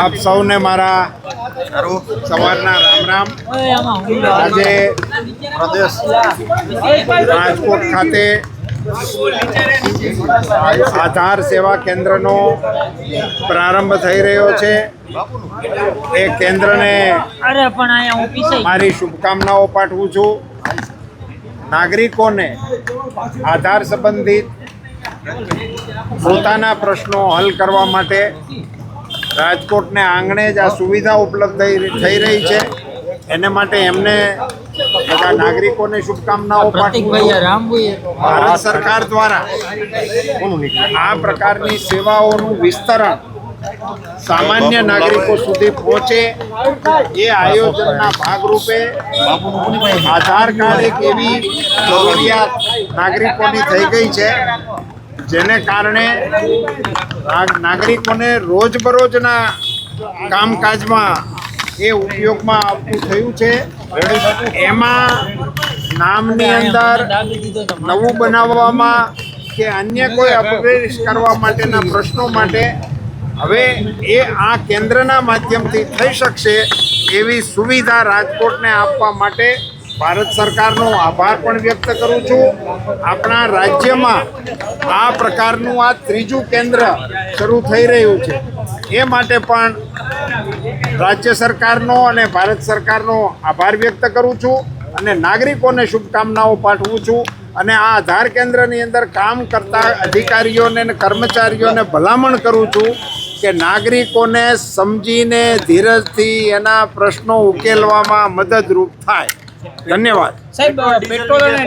આપ સૌને મારા સવારના રામ રામ। આજે રાજકોટ ખાતે આધાર સેવા કેન્દ્રનો પ્રારંભ થઈ રહ્યો છે। એ કેન્દ્રને મારી શુભકામનાઓ પાઠવું છું। નાગરિકોને આધાર સંબંધિત પોતાના પ્રશ્નો હલ કરવા માટે રાજકોટને આંગણે જ આ સુવિધા ઉપલબ્ધ થઈ રહી છે। એને માટે એમને બધા નાગરિકોને શુભકામનાઓ પાઠવું છું। ભારત સરકાર દ્વારા આ પ્રકારની સેવાઓનું વિસ્તરણ સામાન્ય નાગરિકો સુધી પહોંચે એ આયોજનના ભાગરૂપે આધાર કાર્ડ એક એવી જરૂરિયાત નાગરિકોની થઈ ગઈ છે જેને કારણે નાગરિકોને રોજબરોજના કામકાજમાં એ ઉપયોગમાં આવતું થયું છે। એમાં નામની અંદર નવું બનાવવામાં કે અન્ય કોઈ અપગ્રેડ કરવા માટેના પ્રશ્નો માટે હવે એ આ કેન્દ્રના માધ્યમથી થઈ શકશે એવી સુવિધા રાજકોટને આપવા માટે ભારત સરકારનો આભાર પણ વ્યક્ત કરું છું। આપણા રાજ્યમાં આ પ્રકારનું આ ત્રીજું કેન્દ્ર શરૂ થઈ રહ્યું છે એ માટે પણ રાજ્ય સરકારનો અને ભારત સરકારનો આભાર વ્યક્ત કરું છું અને નાગરિકોને શુભકામનાઓ પાઠવું છું અને આ આધાર કેન્દ્રની અંદર કામ કરતા અધિકારીઓને અને કર્મચારીઓને ભલામણ કરું છું કે નાગરિકોને સમજીને ધીરજથી એના પ્રશ્નો ઉકેલવામાં મદદરૂપ થાય। ધન્યવાદ। સાહેબ, પેટ્રોલ અને